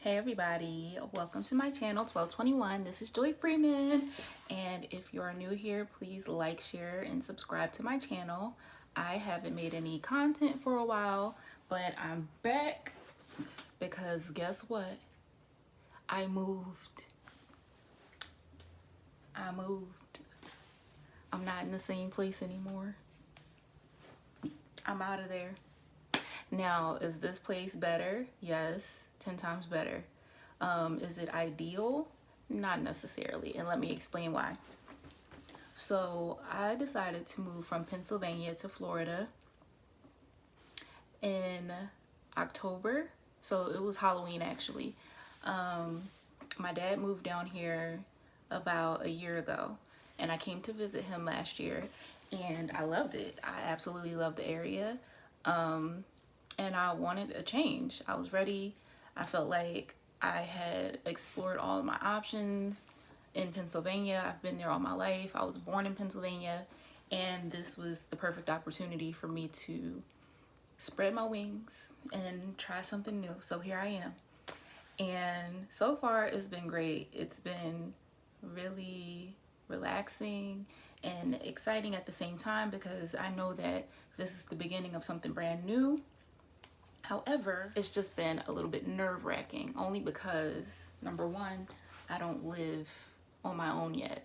Hey everybody, welcome to my channel 1221. This is Joy Freeman, and if you are new here, please like, share, and subscribe to my channel. I haven't made any content for a while, but I'm back because guess what? I moved. I'm not in the same place anymore. I'm out of there. Now, is this place better? Yes, 10 times better. Is it ideal? Not necessarily, and let me explain why. So I decided to move from Pennsylvania to Florida in October. So it was Halloween actually. My dad moved down here about a year ago, and I came to visit him last year, and I loved it. I absolutely loved the area. And I wanted a change. I was ready. I felt like I had explored all of my options in Pennsylvania. I've been there all my life. I was born in Pennsylvania, and this was the perfect opportunity for me to spread my wings and try something new. So here I am. And so far it's been great. It's been really relaxing and exciting at the same time because I know that this is the beginning of something brand new. However, it's just been a little bit nerve-wracking, only because, number one, I don't live on my own yet.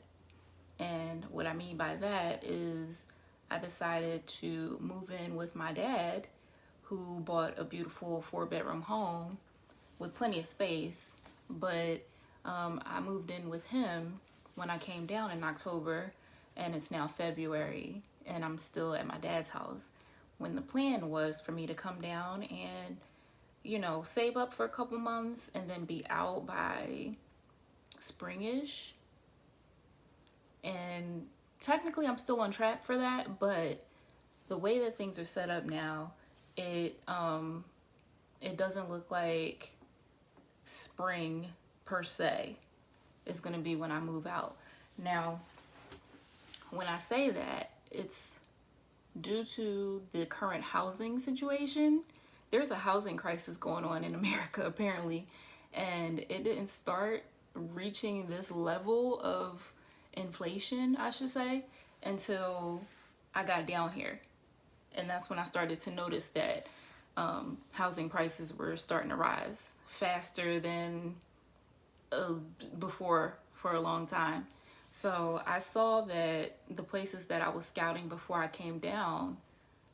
And what I mean by that is I decided to move in with my dad, who bought a beautiful 4-bedroom home with plenty of space. But I moved in with him when I came down in October, and it's now February, and I'm still at my dad's house. When the plan was for me to come down and, save up for a couple months and then be out by springish. And technically I'm still on track for that, but the way that things are set up now, it doesn't look like spring per se is going to be when I move out. Now, when I say that, it's due to the current housing situation. There's a housing crisis going on in America apparently, and it didn't start reaching this level of inflation, I should say, until I got down here. And that's when I started to notice that housing prices were starting to rise faster than before for a long time. So I saw that the places that I was scouting before I came down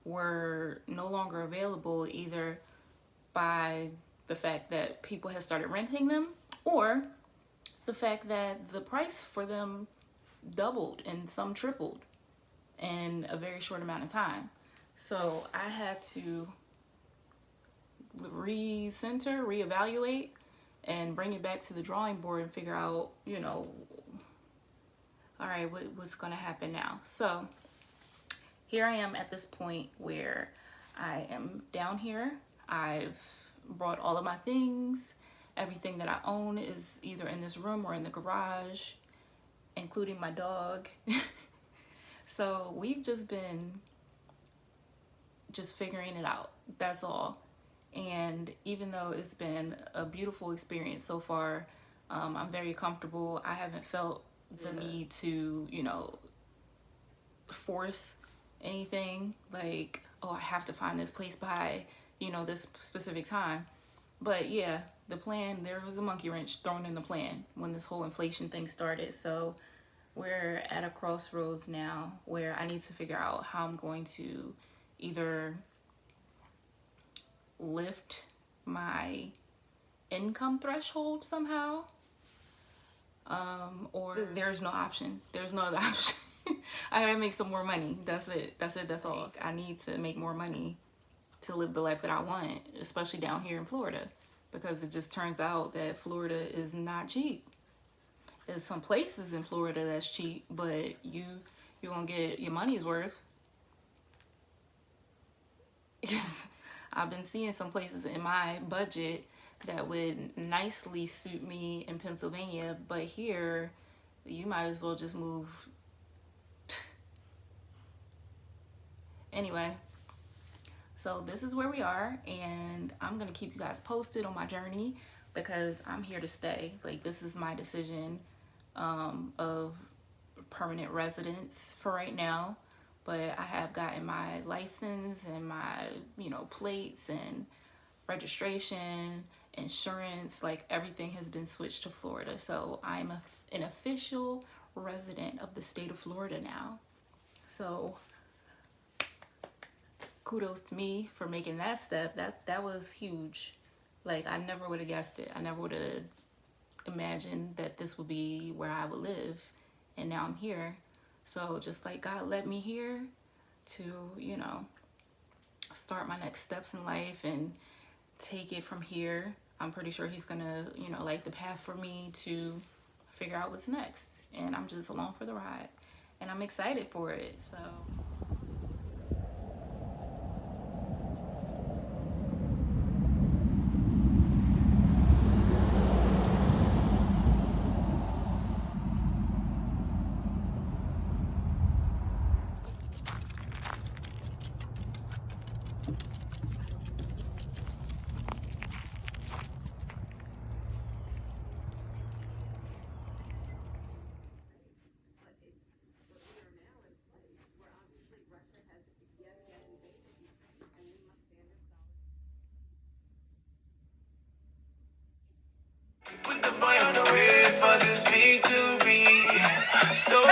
were no longer available, either by the fact that people had started renting them or the fact that the price for them doubled and some tripled in a very short amount of time. So I had to reevaluate and bring it back to the drawing board and figure out, all right, what's going to happen now? So here I am at this point where I am down here. I've brought all of my things. Everything that I own is either in this room or in the garage, including my dog. So we've just been figuring it out. That's all. And even though it's been a beautiful experience so far, I'm very comfortable. I haven't felt the need to, force anything like, oh, I have to find this place by, this specific time. But yeah, the plan, there was a monkey wrench thrown in the plan when this whole inflation thing started. So we're at a crossroads now where I need to figure out how I'm going to either lift my income threshold somehow, or there's no option. There's no other option. I gotta make some more money. That's it. That's all. I need to make more money to live the life that I want, especially down here in Florida, because it just turns out that Florida is not cheap. There's some places in Florida that's cheap, but you're gonna get your money's worth. I've been seeing some places in my budget that would nicely suit me in Pennsylvania, but here you might as well just move. Anyway, so this is where we are, and I'm gonna keep you guys posted on my journey. because I'm here to stay. Like, this is my decision of permanent residence for right now. But I have gotten my license and my, plates and registration, insurance, like everything has been switched to Florida. So I'm an official resident of the state of Florida now. So kudos to me for making that step. That was huge. Like, I never would have guessed it. I never would have imagined that this would be where I would live. And now I'm here. So just like God led me here to, start my next steps in life and take it from here. I'm pretty sure he's gonna, light the path for me to figure out what's next. And I'm just along for the ride. And I'm excited for it. So Put the boy on the way for this beat to be so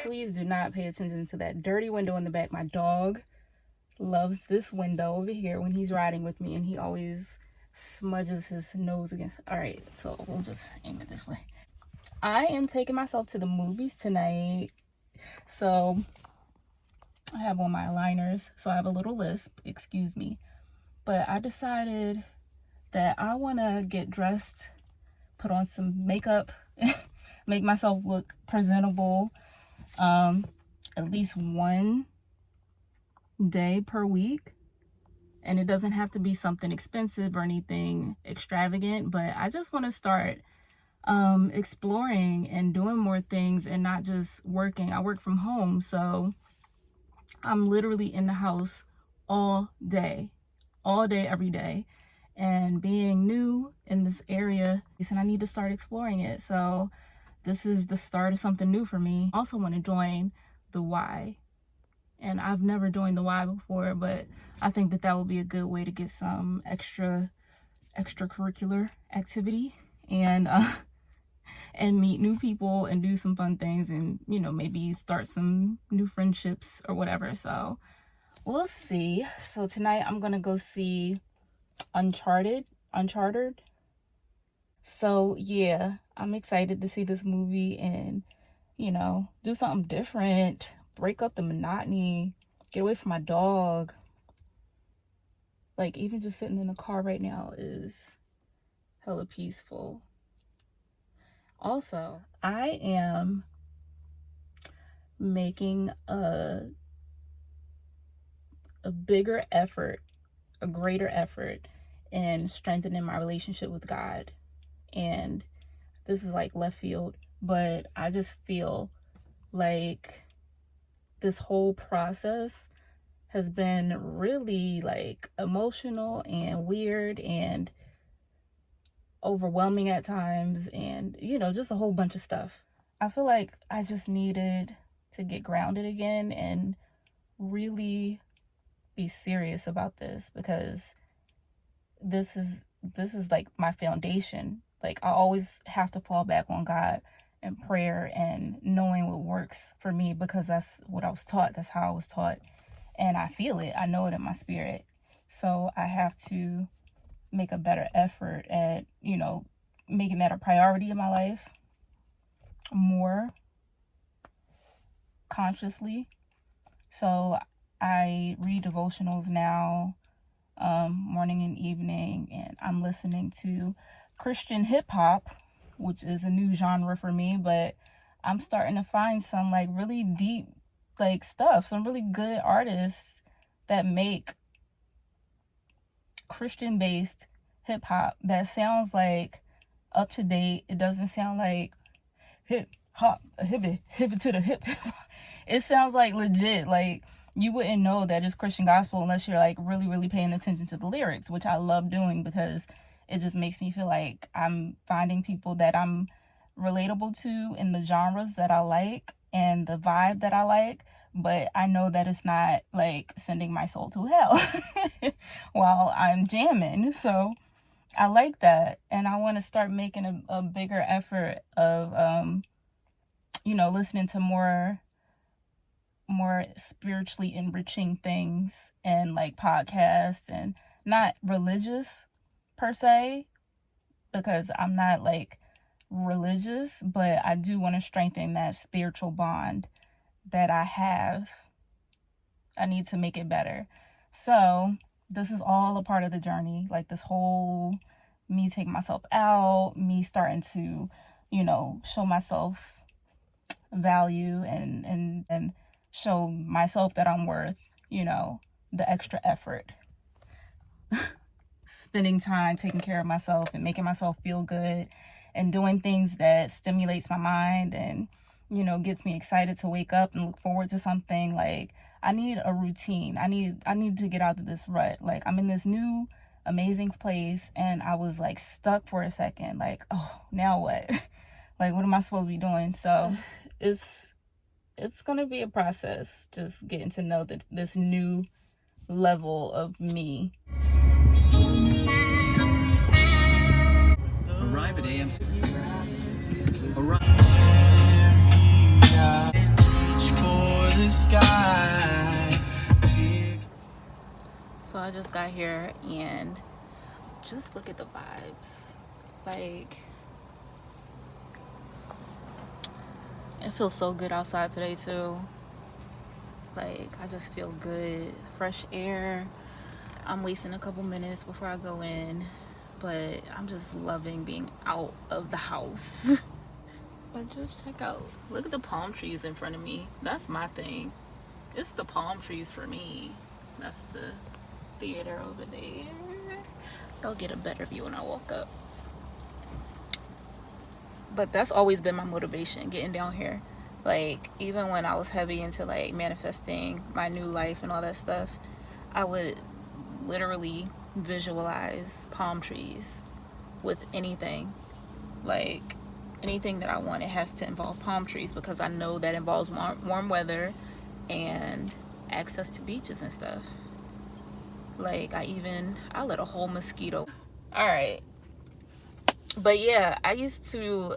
please do not pay attention to that dirty window in the back. My dog loves this window over here when he's riding with me, and he always smudges his nose against. All right, so we'll just aim it this way. I am taking myself to the movies tonight. So I have on my liners, so I have a little lisp, excuse me. But I decided that I want to get dressed, put on some makeup, make myself look presentable at least one day per week. And it doesn't have to be something expensive or anything extravagant, but I just want to start exploring and doing more things and not just working. I work from home, so I'm literally in the house all day, every day. And being new in this area, and I need to start exploring it. So this is the start of something new for me. I also want to join the Y. And I've never joined the Y before, but I think that would be a good way to get some extracurricular activity and meet new people and do some fun things and, maybe start some new friendships or whatever. So we'll see. So tonight I'm going to go see Uncharted. So yeah, I'm excited to see this movie and, do something different, break up the monotony, get away from my dog. Like, even just sitting in the car right now is hella peaceful. Also, I am making a bigger effort, a greater effort in strengthening my relationship with God. And this is like left field, but I just feel like this whole process has been really like emotional and weird and overwhelming at times, and just a whole bunch of stuff. I feel like I just needed to get grounded again and really be serious about this, because this is like my foundation. Like, I always have to fall back on God and prayer and knowing what works for me, because that's what I was taught. That's how I was taught. And I feel it. I know it in my spirit. So I have to make a better effort at, making that a priority in my life more consciously. So I read devotionals now, morning and evening, and I'm listening to Christian hip hop, which is a new genre for me, but I'm starting to find some like really deep like stuff, some really good artists that make Christian based hip hop that sounds like up to date. It doesn't sound like hip hop, hip to the hip. It sounds like legit, like, you wouldn't know that it's Christian gospel unless you're like really, really paying attention to the lyrics, which I love doing because it just makes me feel like I'm finding people that I'm relatable to in the genres that I like and the vibe that I like. But I know that it's not like sending my soul to hell while I'm jamming. So I like that. And I want to start making a bigger effort of, listening to more spiritually enriching things and like podcasts, and not religious per se, because I'm not like religious, but I do want to strengthen that spiritual bond that I have. I need to make it better. So this is all a part of the journey. Like this whole me taking myself out, me starting to, show myself value and show myself that I'm worth, the extra effort. Spending time taking care of myself and making myself feel good and doing things that stimulates my mind and, gets me excited to wake up and look forward to something. Like I need a routine. I need to get out of this rut. Like I'm in this new amazing place and I was like stuck for a second. Like, oh, now what? Like what am I supposed to be doing? So it's gonna be a process, just getting to know this new level of me. Arrive at AMC. Arrive. Reach for the sky. So I just got here and just look at the vibes. Like it feels so good outside today too. Like I just feel good. Fresh air. I'm wasting a couple minutes before I go in, but I'm just loving being out of the house. But just check out, look at the palm trees in front of me. That's my thing. It's the palm trees for me. That's the theater over there. I'll get a better view when I walk up. But that's always been my motivation, getting down here. Like even when I was heavy into like manifesting my new life and all that stuff, I would literally visualize palm trees with anything. Like anything that I want, it has to involve palm trees because I know that involves warm weather and access to beaches and stuff. Like I let a whole mosquito. All right. But yeah, I used to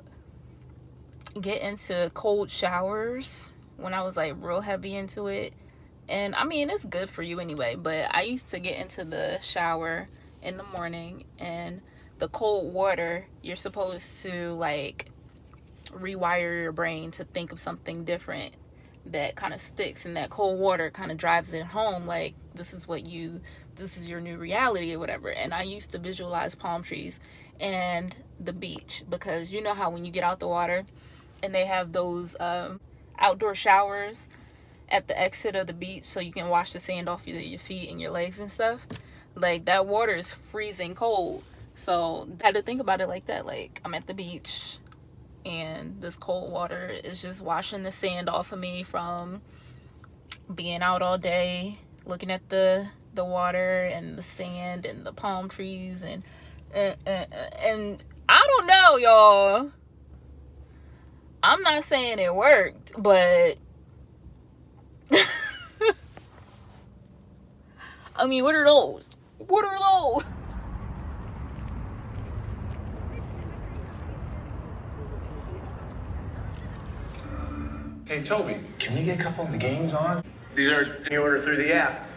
get into cold showers when I was like real heavy into it. And I mean, it's good for you anyway, but I used to get into the shower in the morning, and the cold water, you're supposed to like rewire your brain to think of something different that kind of sticks, and that cold water kind of drives it home, like this is your new reality or whatever. And I used to visualize palm trees and the beach, because you know how when you get out the water and they have those outdoor showers at the exit of the beach so you can wash the sand off your feet and your legs and stuff. Like that water is freezing cold. So I had to think about it like that. Like I'm at the beach and this cold water is just washing the sand off of me from being out all day looking at the water and the sand and the palm trees and I don't know, y'all. I'm not saying it worked, but I mean, what are those? What are those? Hey, Toby, can we get a couple of the games on? These are you order through the app.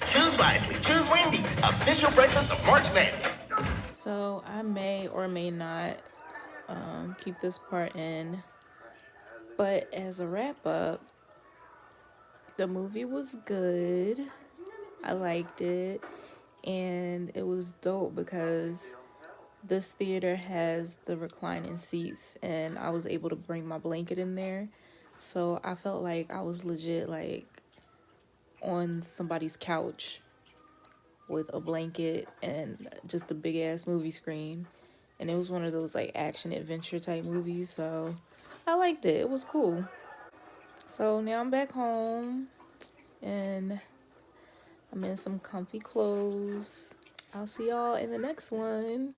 Choose wisely. Choose Wendy's. Official breakfast of March Madness. So I may or may not keep this part in, but as a wrap up, the movie was good. I liked it, and it was dope because this theater has the reclining seats, and I was able to bring my blanket in there. So I felt like I was legit like on somebody's couch with a blanket and just a big ass movie screen. And it was one of those like action adventure type movies, so I liked it. It was cool. So now I'm back home and I'm in some comfy clothes. I'll see y'all in the next one.